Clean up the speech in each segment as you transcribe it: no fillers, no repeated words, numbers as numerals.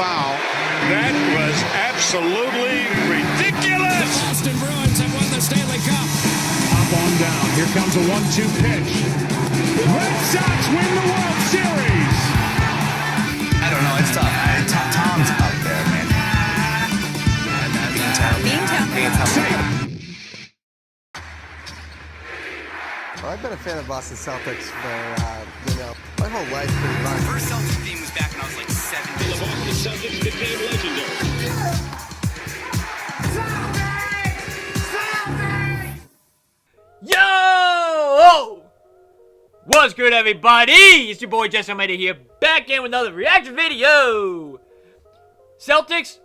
foul. That was absolutely ridiculous. The Boston Bruins have won the Stanley Cup. Up on down. Here comes a 1-2 pitch. Red Sox win the World Series. I don't know. It's tough. Tom's up there, man. Being tough. Well, I've been a fan of Boston Celtics for, my whole life pretty much. First Celtics game was back when I was like 7 The years old. Boston Celtics became legendary. Yo! What's good, everybody? It's your boy Jesse Almeida here, back in with another reaction video. Celtics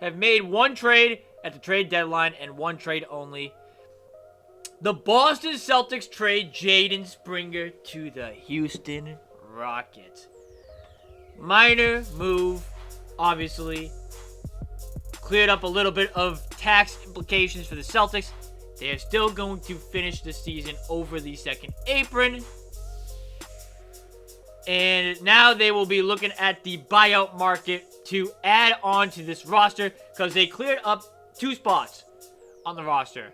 have made one trade at the trade deadline and one trade only. The Boston Celtics trade Jaden Springer to the Houston Rockets. Minor move, obviously. Cleared up a little bit of tax implications for the Celtics. They are still going to finish the season over the second apron. And now they will be looking at the buyout market to add on to this roster because they cleared up 2 spots on the roster.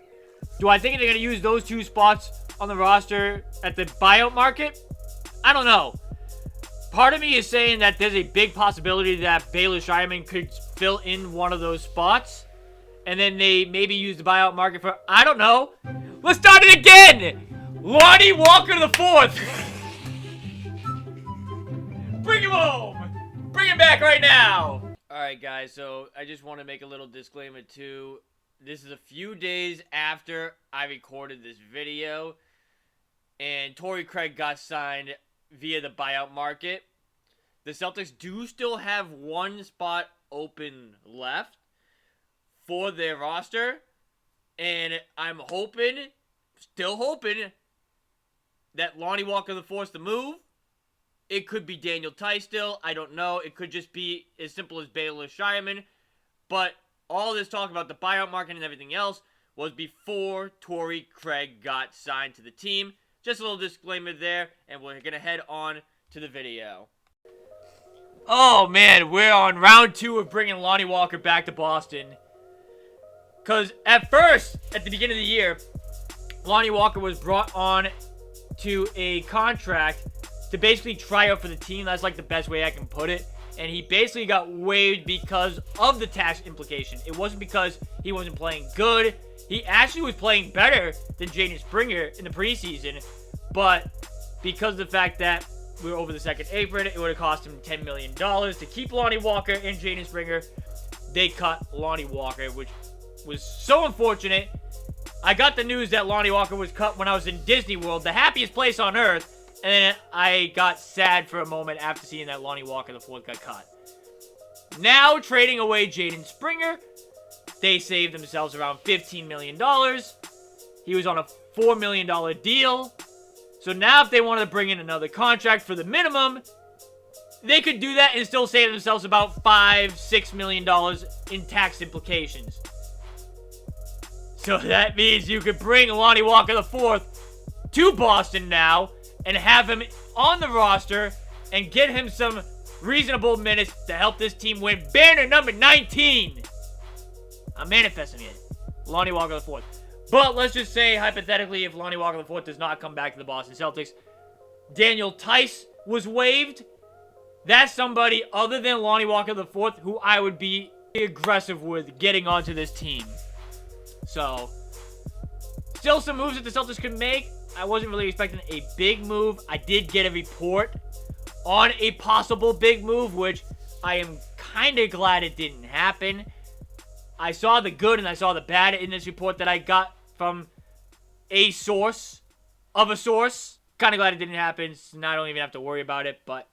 Do I think they're going to use those 2 spots on the roster at the buyout market? I don't know. Part of me is saying that there's a big possibility that Baylor Shireman could fill in one of those spots. And then they maybe use the buyout market for... I don't know. Let's start it again! Lonnie Walker the fourth. Bring him home! Bring him back right now! Alright, guys, so I just want to make a little disclaimer, too. This is a few days after I recorded this video, and Torrey Craig got signed via the buyout market. The Celtics do still have 1 spot open left for their roster, and I'm hoping, still hoping, that Lonnie Walker the forced to move. It could be Daniel Tice still, I don't know. It could just be as simple as Baylor Shireman, but all this talk about the buyout market and everything else was before Torrey Craig got signed to the team. Just a little disclaimer there, and we're going to head on to the video. Oh, man, we're on round 2 of bringing Lonnie Walker back to Boston. Because at first, at the beginning of the year, Lonnie Walker was brought on to a contract to basically try out for the team. That's like the best way I can put it. And he basically got waived because of the tax implication. It wasn't because he wasn't playing good. He actually was playing better than Jaden Springer in the preseason. But because of the fact that we were over the second apron, it would have cost him $10 million to keep Lonnie Walker and Jaden Springer. They cut Lonnie Walker, which was so unfortunate. I got the news that Lonnie Walker was cut when I was in Disney World, the happiest place on earth. And then I got sad for a moment after seeing that Lonnie Walker the fourth got cut. Now, trading away Jaden Springer, they saved themselves around $15 million. He was on a $4 million deal. So now if they wanted to bring in another contract for the minimum, they could do that and still save themselves about $5-6 million in tax implications. So that means you could bring Lonnie Walker the fourth to Boston now and have him on the roster and get him some reasonable minutes to help this team win banner number 19. I'm manifesting it. Lonnie Walker the fourth. But let's just say, hypothetically, if Lonnie Walker the fourth does not come back to the Boston Celtics, Daniel Tice was waived. That's somebody other than Lonnie Walker the fourth who I would be aggressive with getting onto this team. So, still some moves that the Celtics could make. I wasn't really expecting a big move. I did get a report on a possible big move, which I am kind of glad it didn't happen. I saw the good and I saw the bad in this report that I got from a source of a source. Kind of glad it didn't happen, so now I don't even have to worry about it, but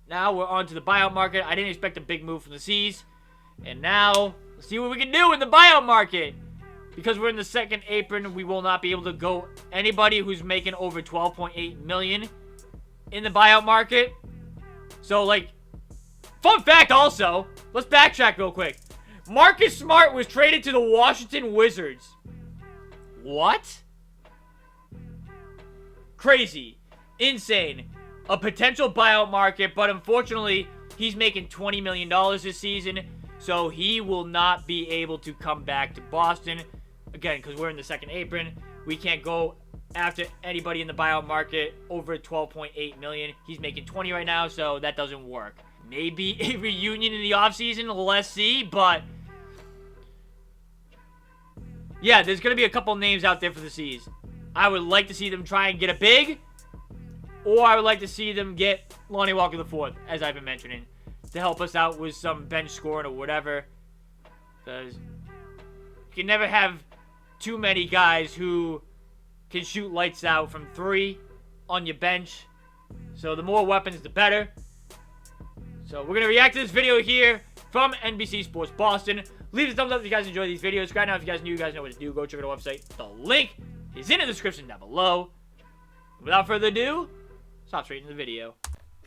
now we're on to the buyout market. I didn't expect a big move from the C's, and now let's see what we can do in the buyout market. Because we're in the second apron, we will not be able to go anybody who's making over $12.8 million in the buyout market. So, like, fun fact also, let's backtrack real quick. Marcus Smart was traded to the Washington Wizards. What? Crazy. Insane. a potential buyout market, but unfortunately, he's making $20 million this season, so he will not be able to come back to Boston. Again, because we're in the second apron, we can't go after anybody in the buyout market over $12.8 million. He's making 20 right now, so that doesn't work. Maybe a reunion in the offseason, let's see, but yeah, there's going to be a couple names out there for the C's. I would like to see them try and get a big, or I would like to see them get Lonnie Walker IV, as I've been mentioning, to help us out with some bench scoring or whatever. Because you can never have too many guys who can shoot lights out from 3 on your bench. So the more weapons, the better. So we're going to react to this video here from NBC Sports Boston. Leave a thumbs up if you guys enjoy these videos. Right now, if you guys know what to do. Go check out our website. The link is in the description down below. Without further ado, stop straight into the video.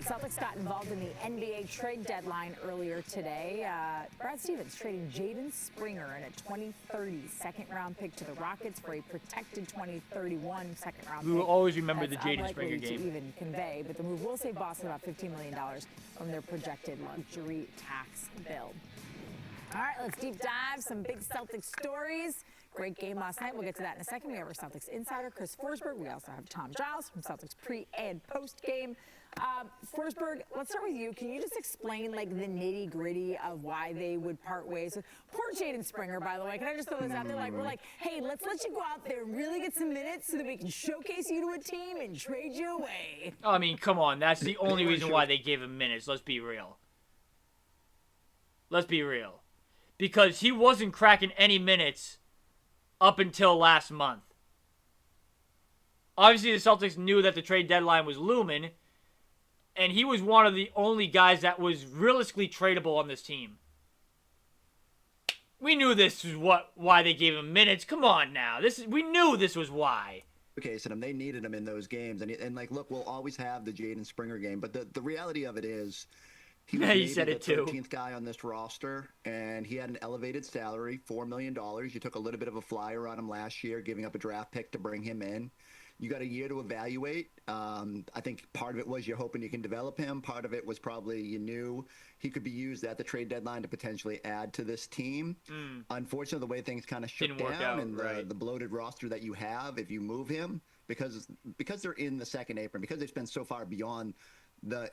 Celtics got involved in the NBA trade deadline earlier today. Brad Stevens trading Jaden Springer and a 2030 second-round pick to the Rockets for a protected 2031 second-round pick. We will always remember the Jaden That's Springer unlikely game. to even convey, but the move will save Boston about $15 million from their projected luxury tax bill. All right, let's deep dive some big Celtics stories. Great game last night. We'll get to that in a second. We have our Celtics insider, Chris Forsberg. We also have Tom Giles from Celtics pre- and post-game. Forsberg, let's start with you. Can you just explain, like, the nitty-gritty of why they would part ways? Poor Jaden Springer, by the way. Can I just throw this out there? Like, we're like, hey, let's let you go out there and really get some minutes so that we can showcase you to a team and trade you away. I mean, come on. That's the only reason why they gave him minutes. Let's be real. Let's be real. Because he wasn't cracking any minutes up until last month. Obviously, the Celtics knew that the trade deadline was looming, and he was one of the only guys that was realistically tradable on this team. We knew this was why they gave him minutes. Come on now. We knew this was why. Showcasing him. They needed him in those games. And like, look, we'll always have the Jaden Springer game, but the reality of it is he was He maybe said the it too. 13th guy on this roster, and he had an elevated salary, $4 million. You took a little bit of a flyer on him last year, giving up a draft pick to bring him in. You got a year to evaluate. I think part of it was you're hoping you can develop him. Part of it was probably you knew he could be used at the trade deadline to potentially add to this team. Unfortunately, the way things kind of shook Didn't work down out, and right. the bloated roster that you have, if you move him, because they're in the second apron, because they've been so far beyond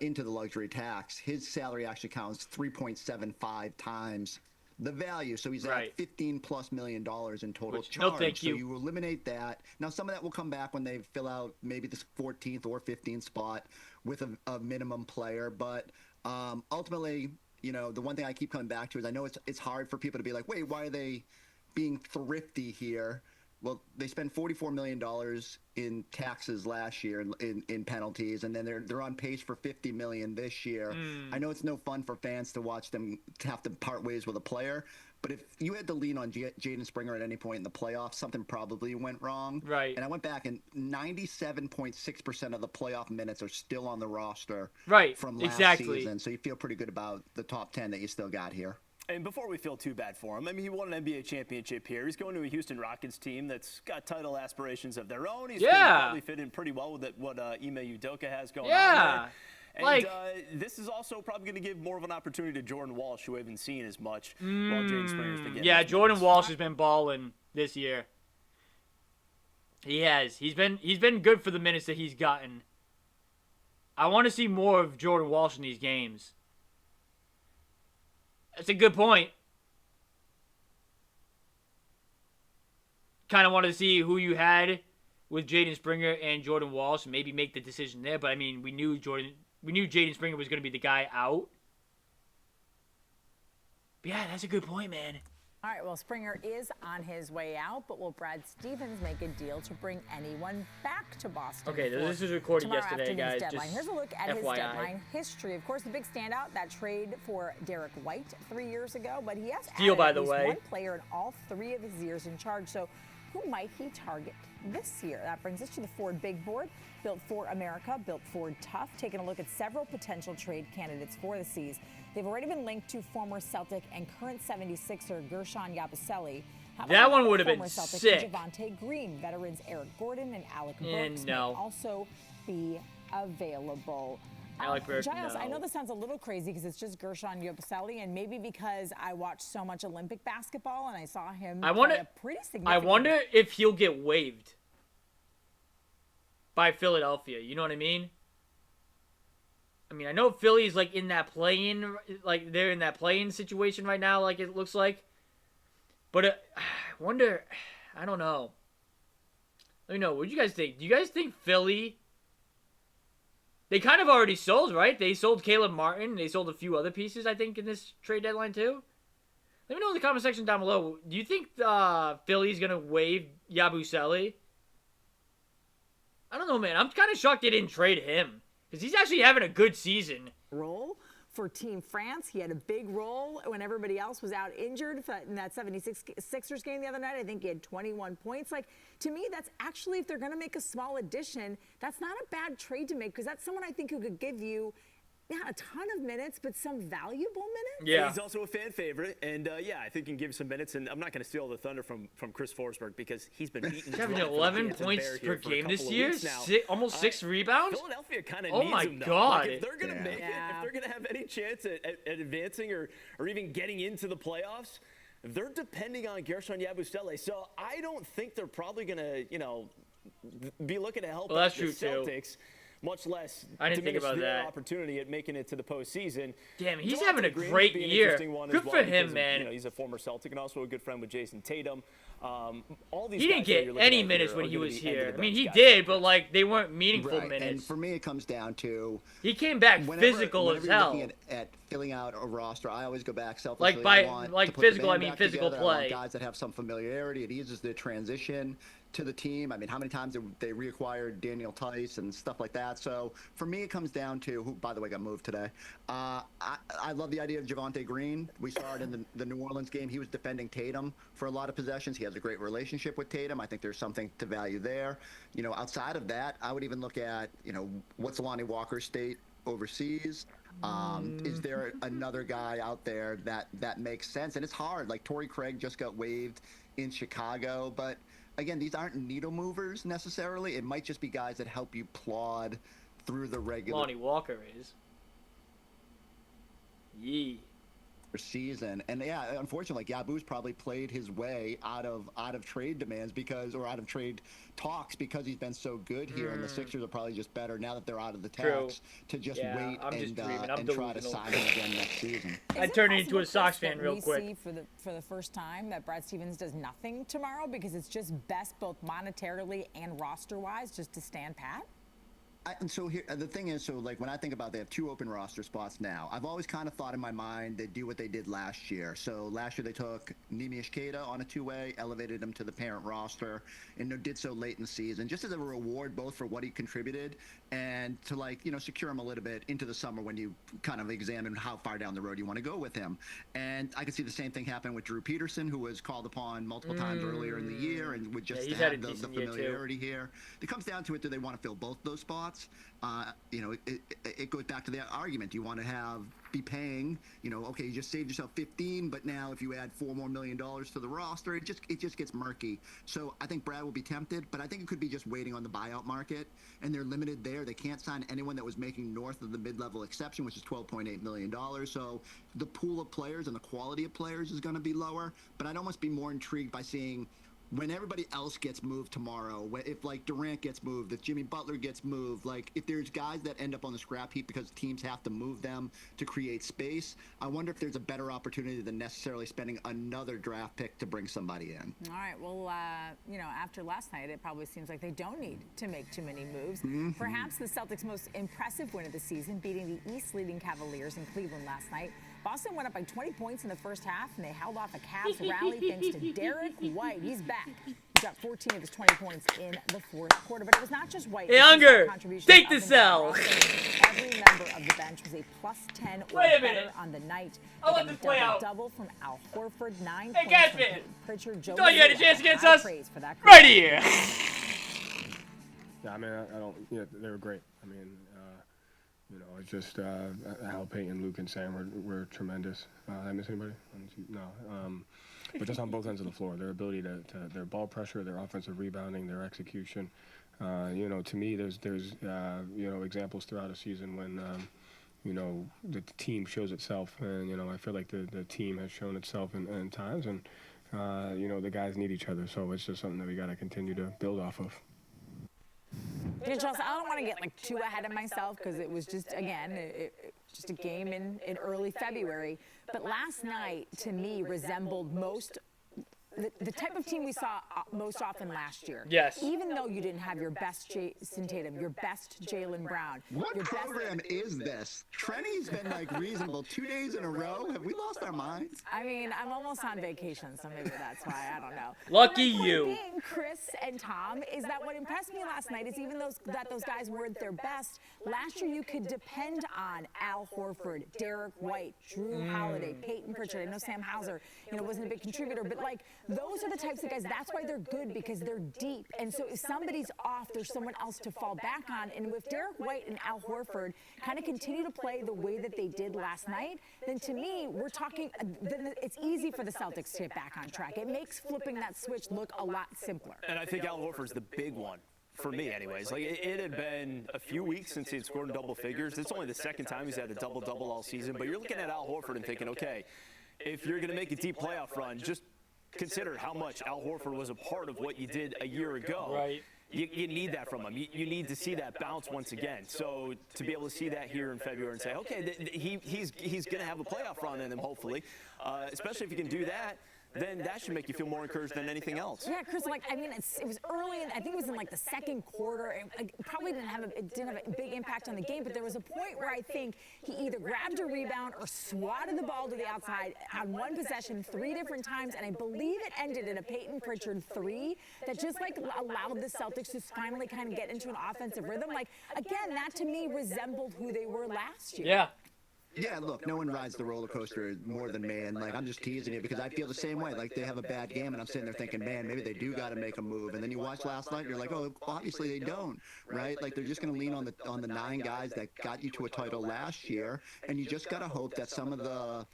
into the luxury tax, his salary actually counts 3.75 times the value. So he's Right. at $15+ million in total No, charge. thank you. So you eliminate that. Now, some of that will come back when they fill out maybe this 14th or 15th spot with a minimum player. But ultimately, you know, the one thing I keep coming back to is I know it's hard for people to be like, wait, why are they being thrifty here? Well, they spent $44 million in taxes last year in penalties, and then they're on pace for $50 million this year. I know it's no fun for fans to watch them have to part ways with a player, but if you had to lean on Jaden Springer at any point in the playoffs, something probably went wrong. Right. And I went back, and 97.6% of the playoff minutes are still on the roster Right. from last Exactly. season. So you feel pretty good about the top 10 that you still got here. And before we feel too bad for him, I mean, he won an NBA championship here. He's going to a Houston Rockets team that's got title aspirations of their own. He's gonna probably fit in pretty well with what Ime Udoka has going on there. And this is also probably going to give more of an opportunity to Jordan Walsh, who we haven't seen as much while Jaden Springer's been getting Yeah, those Jordan minutes. Walsh has been balling this year. He has. He's been good for the minutes that he's gotten. I want to see more of Jordan Walsh in these games. That's a good point. Kind of wanted to see who you had with Jaden Springer and Jordan Walsh, maybe make the decision there. But I mean, we knew Jaden Springer was going to be the guy out. But yeah, that's a good point, man. All right, well, Springer is on his way out, but will Brad Stevens make a deal to bring anyone back to Boston? Okay, for this was recorded tomorrow yesterday, afternoon's guys. Deadline. Just Here's a look at his FYI. deadline history. Of course, the big standout, that trade for Derek White 3 years ago, but he has Steal, added by at the least way. one player in all 3 of his years in charge. So who might he target this year? That brings us to the Ford Big Board. Built for America, built Ford Tough. Taking a look at several potential trade candidates for the C's. They've already been linked to former Celtic and current 76er Gershon Yabusele. How about That one would have been former Celtic sick. Javante Green, veterans Eric Gordon and Alec And Burks no. may also be available. I like Burke, Giles, no. I know this sounds a little crazy because it's just Gershon Yabusele, and maybe because I watched so much Olympic basketball and I saw him play a pretty significant. I wonder if he'll get waived by Philadelphia. You know what I mean? I mean, I know Philly's like in that play-in, like they're in that play-in situation right now, like it looks like. But I wonder, I don't know. Let me know. What do you guys think? Do you guys think Philly? They kind of already sold, right? They sold Caleb Martin. They sold a few other pieces, I think, in this trade deadline too. Let me know in the comment section down below. Do you think Philly's gonna waive Yabusele? I don't know, man. I'm kind of shocked they didn't trade him because he's actually having a good season. Role for Team France. He had a big role when everybody else was out injured in that 76ers game the other night. I think he had 21 points. Like, to me, that's actually, if they're going to make a small addition, that's not a bad trade to make because that's someone I think who could give you not a ton of minutes, but some valuable minutes. Yeah. He's also a fan favorite, and yeah, I think he can give some minutes. And I'm not going to steal the thunder from Chris Forsberg because he's been beaten. He's having 11 points per game this year, almost 6 rebounds. Philadelphia kind of oh needs my him, though. God! Like, if they're going to make it, if they're going to have any chance at advancing or even getting into the playoffs, they're depending on Gershon Yabusele. So I don't think they're probably going to, be looking to help that's the true Celtics. Too. Much less I didn't think diminish about their that. opportunity at making it to the postseason. Damn, he's Devontae having a Green great would be an year. interesting one Good as well for him, because man. he's a former Celtic and also a good friend with Jason Tatum. All these He didn't guys that get you're looking any at minutes here when are he gonna was be here. I end-of-the-bench mean, he guys. did, but like they weren't meaningful Right. minutes. And for me, it comes down to he came back physical as you're hell. looking at filling out a roster, I always go back selfishly. Like by I want like to put the physical, I band mean back physical together. I want play. guys that have some familiarity. It eases the transition to the team. I mean, how many times they reacquired Daniel Tice and stuff like that. So for me, it comes down to who, by the way, got moved today. I love the idea of Devontae Green. We saw it in the New Orleans game. He was defending Tatum for a lot of possessions. He has a great relationship with Tatum. I think there's something to value there. Outside of that, I would even look at, what's Lonnie Walker's state overseas. Is there another guy out there that makes sense? And it's hard. Like Torrey Craig just got waived in Chicago, but again, these aren't needle movers necessarily. It might just be guys that help you plod through the regular Lonnie Walker is. Yee. season. And yeah, unfortunately, like Yabu's probably played his way out of trade demands or out of trade talks because he's been so good here, and the Sixers are probably just better now that they're out of the tax to just wait and try to sign him again next season. I'd turn it into a Sox fan real quick. See for the first time that Brad Stevens does nothing tomorrow because it's just best both monetarily and roster-wise just to stand pat? And so here, the thing is, like when I think about they have 2 open roster spots now, I've always kind of thought in my mind they'd do what they did last year. So last year they took Nimi Ishketa on a 2-way, elevated him to the parent roster, and did so late in the season, just as a reward both for what he contributed and to secure him a little bit into the summer when you kind of examine how far down the road you want to go with him. And I could see the same thing happen with Drew Peterson, who was called upon multiple times earlier in the year and would just have the familiarity here. It comes down to it, do they want to fill both those spots? It goes back to the argument. You want to be paying, okay, you just saved yourself 15, but now if you add $4 more million to the roster, it just gets murky. So I think Brad will be tempted, but I think it could be just waiting on the buyout market, and they're limited there. They can't sign anyone that was making north of the mid-level exception, which is $12.8 million. So the pool of players and the quality of players is going to be lower, but I'd almost be more intrigued by seeing when everybody else gets moved tomorrow, if like Durant gets moved, if Jimmy Butler gets moved, like if there's guys that end up on the scrap heap because teams have to move them to create space, I wonder if there's a better opportunity than necessarily spending another draft pick to bring somebody in. All right, well, after last night, it probably seems like they don't need to make too many moves. Perhaps the Celtics' most impressive win of the season, beating the East-leading Cavaliers in Cleveland last night. Boston went up by 20 points in the first half, and they held off a Cavs rally thanks to Derek White. He's back. He got 14 of his 20 points in the fourth quarter. But it was not just White. Hey, Unger, take the cell. Every member of the bench was a +10 or better on the night. I'll let this play out. Double from Al Horford, 9 hey, points from Pritchard. You thought you had a chance against us? For that right here. Yeah, I mean, I don't. Yeah, they were great. I mean, it's just Al Payton, Luke, and Sam were tremendous. Did I miss anybody? No. But just on both ends of the floor, their ability to their ball pressure, their offensive rebounding, their execution, To me, there's examples throughout a season when the team shows itself, and I feel like the team has shown itself in times, and the guys need each other, so it's just something that we got to continue to build off of. Chelsea, I don't want to get too ahead of myself because it was just, again, just a game in early February. But last night, to me, resembled the type of team we saw most often last year. Yes. Even though you didn't have your best Jason Tatum, your best Jaylen Brown. What program is this? Trenny's been reasonable 2 days in a row. Have we lost our minds? I mean, I'm almost on vacation, so maybe that's why. I don't know. Lucky you. Being Chris and Tom, is that what impressed me last night is even those guys weren't their best. Last year, you could depend on Al Horford, Derek White, Drew Holiday, Peyton Pritchard. I know Sam Hauser, wasn't a big contributor, but those are the types of guys. That's why they're good, because they're deep. And so if somebody's off, there's someone else to fall back on. And if Derek White and Al Horford kind of continue to play the way that they did last night, then to me, we're talking, it's easy for the Celtics to get back on track. It makes flipping that switch look a lot simpler. And I think Al Horford's the big one. For me, anyways. It had been a few weeks since he had scored in double figures. It's only the second time he's had a double-double all season. But you're looking at Al Horford and thinking, okay, if you're going to make a deep playoff run, just consider how much Al Horford was a part of what you did a year ago. Right. You need that from him. You need to see that bounce once again. So to be able to see that here in February and say, okay, he's going to have a playoff run in him, hopefully, especially if you can do that, then that should make you feel more encouraged than anything else. Yeah, Chris, it was early, and I think it was in the second quarter. It probably didn't have a big impact on the game, but there was a point where I think he either grabbed a rebound or swatted the ball to the outside on one possession 3 different times, and I believe it ended in a Peyton Pritchard 3 that just allowed the Celtics to finally kind of get into an offensive rhythm. Again, that to me resembled who they were last year. Yeah. Yeah, look, no one rides the roller coaster more than me, and I'm just teasing you because I feel the same way. They have a bad game, and I'm sitting there thinking, man, maybe they do got to make a move. And then you watch last night, and you're like, oh, obviously they don't, right? They're just going to lean on the 9 guys that got you to a title last year, and you just got to hope that some of the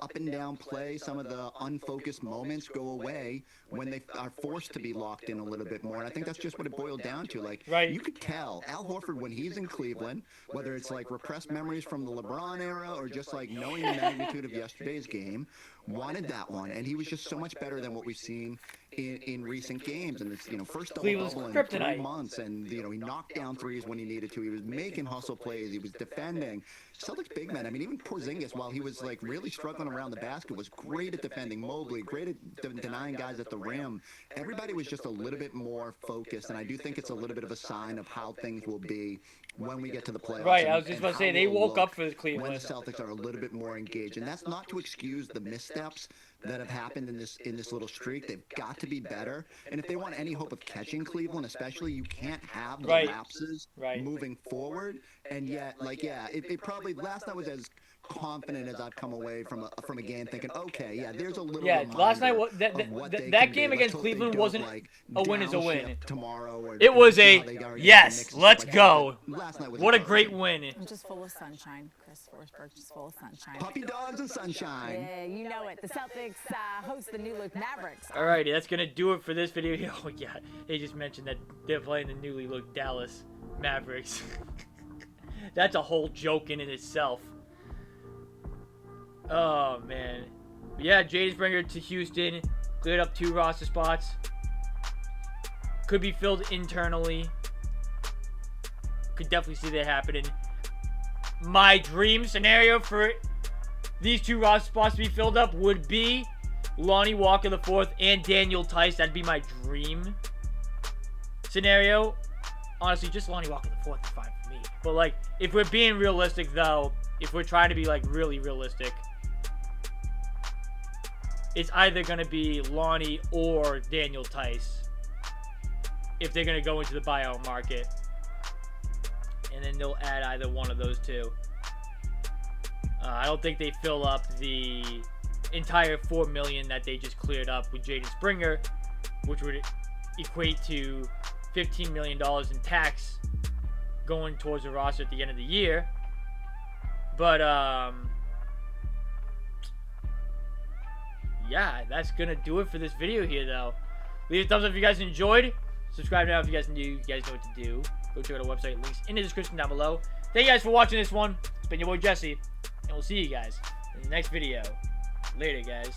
up and down play, some of the unfocused moments go away when they are forced to be locked in a little bit more. And I think that's just what it boiled down to. Right. You could tell Al Horford when he's in Cleveland, whether it's repressed memories from the LeBron era or just knowing the magnitude of yesterday's game, wanted that one, and he was just so much better than what we've seen in recent games. And it's first double-double in 3 months, and he knocked down threes when he needed to. He was making hustle plays. He was defending. Celtics big men. I mean, even Porzingis, while he was really struggling around the basket, was great at defending Mobley, great at denying guys at the rim. Everybody was just a little bit more focused, and I do think it's a little bit of a sign of how things will be when we get to the playoffs. Right, I was just about to say, they woke up for Cleveland. When the Celtics are a little bit more engaged, and that's not to excuse the missteps that have happened in this little streak. They've got to be better, and if they want any hope of catching Cleveland, especially, you can't have the lapses moving forward. And yet, it probably last night was as confident as I've come away from a game, thinking, okay, there's a little. Yeah, last night that game against Cleveland wasn't a win is a win. Tomorrow, it was a yes, let's go. Last night was what a great win. I'm just full of sunshine, Chris Forsberg, just full of sunshine. Puppy dogs and sunshine. Yeah, you know it. The Celtics host the new look Mavericks. Alrighty, that's gonna do it for this video. Oh yeah, they just mentioned that they're playing the newly looked Dallas Mavericks. That's a whole joke in itself. Oh man, yeah, Jaden Springer to Houston, cleared up 2 roster spots. Could be filled internally. Could definitely see that happening. My dream scenario for these 2 roster spots to be filled up would be Lonnie Walker IV and Daniel Tice. That'd be my dream scenario. Honestly, just Lonnie Walker IV is fine for me. But if we're being realistic though, if we're trying to be really realistic, it's either going to be Lonnie or Daniel Tice if they're going to go into the buyout market. And then they'll add either one of those 2. I don't think they fill up the entire $4 million that they just cleared up with Jaden Springer, which would equate to $15 million in tax going towards the roster at the end of the year. But, yeah, that's going to do it for this video here, though. Leave a thumbs up if you guys enjoyed. Subscribe now if you guys are new. You guys know what to do. Go check out our website. Links in the description down below. Thank you guys for watching this one. It's been your boy Jesse. And we'll see you guys in the next video. Later, guys.